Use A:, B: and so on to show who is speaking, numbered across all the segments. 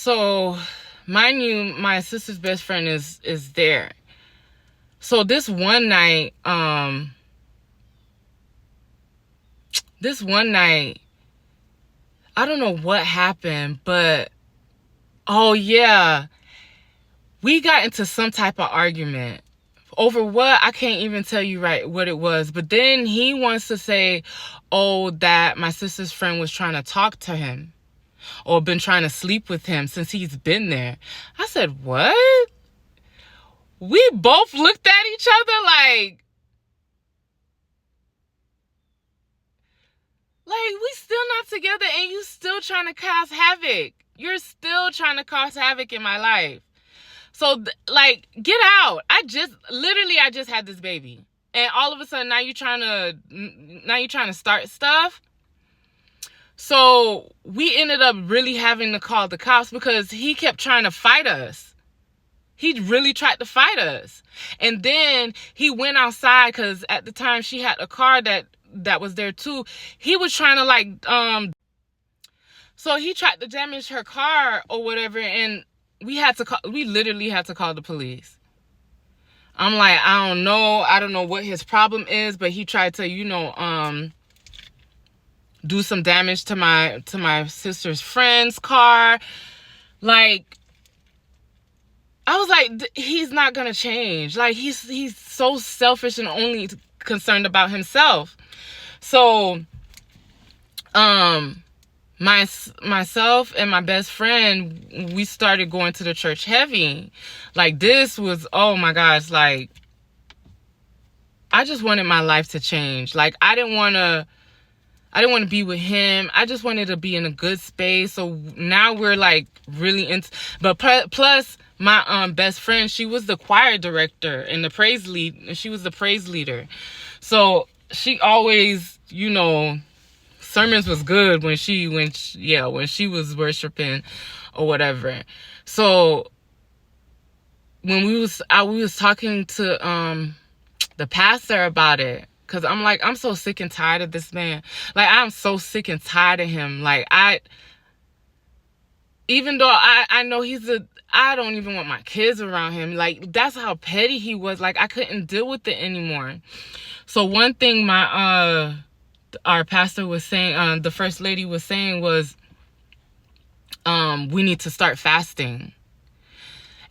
A: So, mind you, my sister's best friend is there. So this one night, I don't know what happened, but oh yeah, we got into some type of argument. Over what? I can't even tell you right what it was. But then he wants to say, oh, that my sister's friend was trying to talk to him or been trying to sleep with him since he's been there. I said, what? We both looked at each other like we still not together and you still trying to cause havoc. You're still trying to cause havoc in my life. So, get out. I just had this baby. And all of a sudden, now you're trying to start stuff. So, we ended up really having to call the cops because he kept trying to fight us. He really tried to fight us. And then he went outside because at the time she had a car that was there too. He was trying to so he tried to damage her car or whatever, and we literally had to call the police. I'm like, I don't know what his problem is, but he tried to, do some damage to my sister's friend's car. Like, I was like, he's not gonna change. Like, he's so selfish and only concerned about himself. So, myself and my best friend, we started going to the church heavy. Like, this was, oh my gosh, like, I just wanted my life to change. Like, I didn't want to be with him. I just wanted to be in a good space. So now we're like really into, but plus my best friend, she was the choir director and she was the praise leader. So she always, sermons was good when she was worshiping or whatever. So when we was talking to the pastor about it, because I'm like, I'm so sick and tired of this man. Like, I'm so sick and tired of him. Like, even though I know I don't even want my kids around him. Like, that's how petty he was. Like, I couldn't deal with it anymore. So one thing our pastor was saying, the first lady was saying was, we need to start fasting.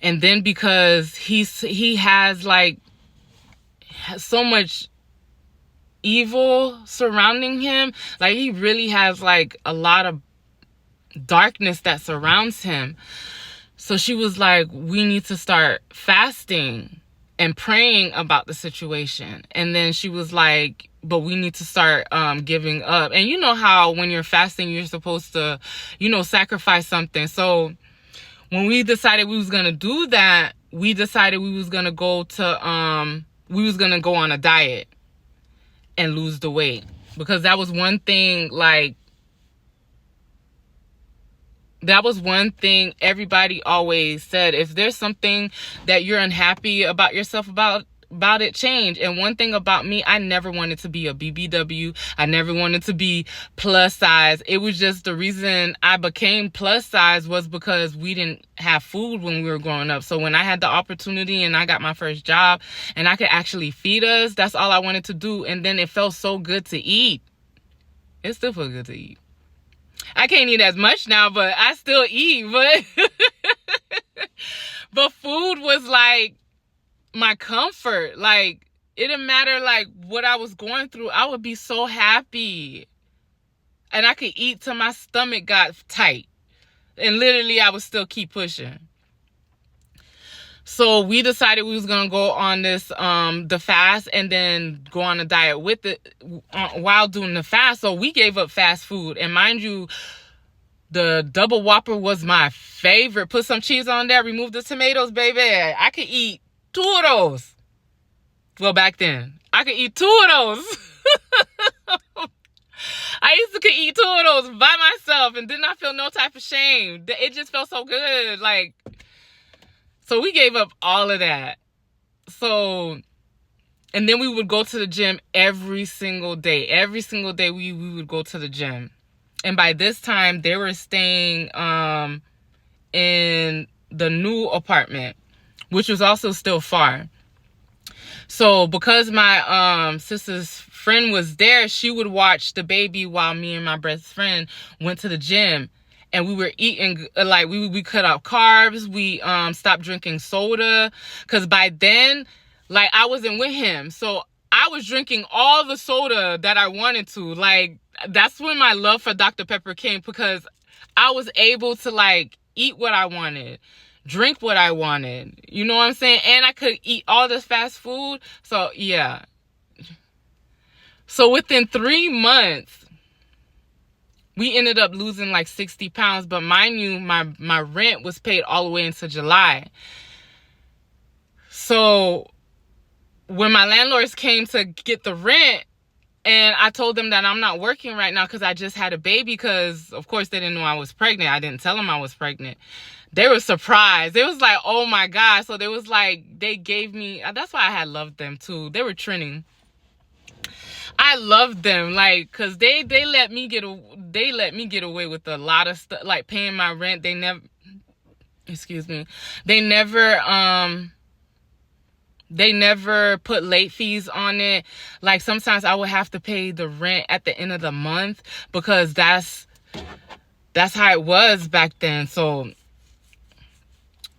A: And then because he has so much evil surrounding him, like, he really has like a lot of darkness that surrounds him. So she was like, we need to start fasting and praying about the situation. And then she was like, but we need to start giving up. And you know how when you're fasting, you're supposed to, sacrifice something. So when we decided we was going to do that, we decided we was going to go on a diet and lose the weight. Because that was one thing, everybody always said. If there's something that you're unhappy about yourself about it, change. And one thing about me, I never wanted to be a BBW. I never wanted to be plus size. It was just the reason I became plus size was because we didn't have food when we were growing up. So when I had the opportunity and I got my first job and I could actually feed us, that's all I wanted to do. And then it felt so good to eat. It still feels good to eat. I can't eat as much now, but I still eat. But food was like my comfort. Like, it didn't matter like what I was going through. I would be so happy. And I could eat till my stomach got tight. And literally I would still keep pushing. So we decided we was going to go on this, the fast, and then go on a diet with it while doing the fast. So we gave up fast food. And mind you, the double Whopper was my favorite. Put some cheese on there, remove the tomatoes, baby. I could eat 2 of those. Well, back then, I could eat 2 of those. I used to could eat 2 of those by myself and did not feel no type of shame. It just felt so good. Like, so we gave up all of that. So, and then we would go to the gym every single day. Every single day we would go to the gym. And by this time, they were staying in the new apartment, which was also still far. So because my sister's friend was there, she would watch the baby while me and my best friend went to the gym. And we were eating, like, we cut out carbs. We stopped drinking soda. Because by then, like, I wasn't with him. So I was drinking all the soda that I wanted to. Like, that's when my love for Dr. Pepper came, because I was able to, like, eat what I wanted, drink what I wanted. You know what I'm saying? And I could eat all this fast food. So, yeah. So within 3 months, we ended up losing like 60 pounds. But mind you, my rent was paid all the way into July. So when my landlords came to get the rent, and I told them that I'm not working right now because I just had a baby, because, of course, they didn't know I was pregnant. I didn't tell them I was pregnant. They were surprised. It was like, oh, my God. So they was like, they gave me, that's why I had loved them, too. They were training. I loved them, like, because they let me get away with a lot of stuff, like paying my rent. They never, they never put late fees on it. Like, sometimes I would have to pay the rent at the end of the month, because that's how it was back then. So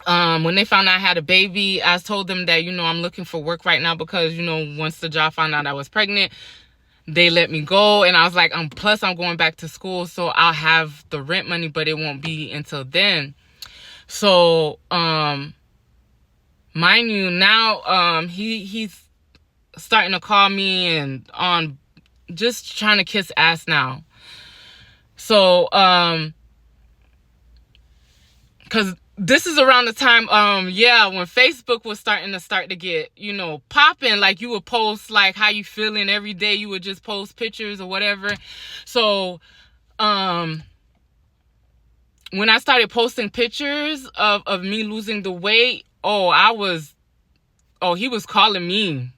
A: when they found out I had a baby, I told them that, I'm looking for work right now, because, once the job found out I was pregnant, they let me go. And I was like, plus I'm going back to school, so I'll have the rent money, but it won't be until then. So, mind you, now he's starting to call me and on just trying to kiss ass now. So because this is around the time when Facebook was starting to get popping. Like, you would post like how you feeling every day. You would just post pictures or whatever. So when I started posting pictures of me losing the weight, he was calling me,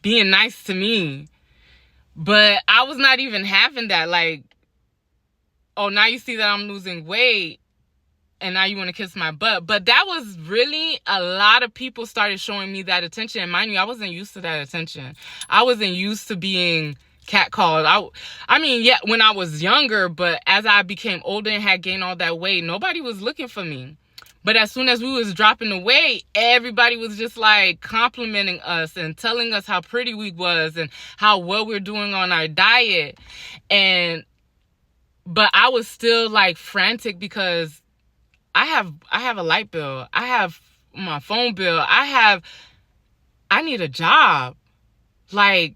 A: being nice to me. But I was not even having that. Like, now you see that I'm losing weight, and now you want to kiss my butt. But that was really, a lot of people started showing me that attention. And mind you, I wasn't used to that attention. I wasn't used to being catcalled. I mean, yeah, when I was younger, but as I became older and had gained all that weight, nobody was looking for me. But as soon as we was dropping the weight, everybody was just like complimenting us and telling us how pretty we was and how well we're doing on our diet. But I was still like frantic, because I have a light bill. I have my phone bill. I need a job. Like,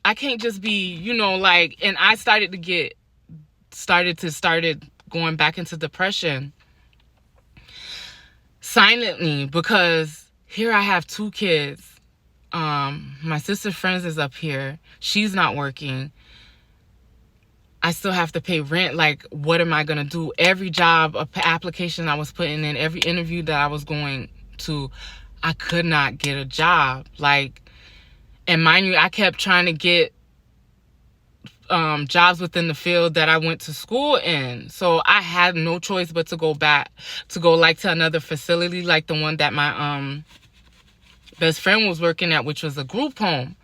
A: I can't just be, and I started going back into depression silently, because here I have 2 kids. My sister's friends is up here. She's not working. I still have to pay rent. Like, what am I going to do? Every job application I was putting in, every interview that I was going to, I could not get a job. Like, and mind you, I kept trying to get jobs within the field that I went to school in. So I had no choice but to go to another facility, like the one that my best friend was working at, which was a group home.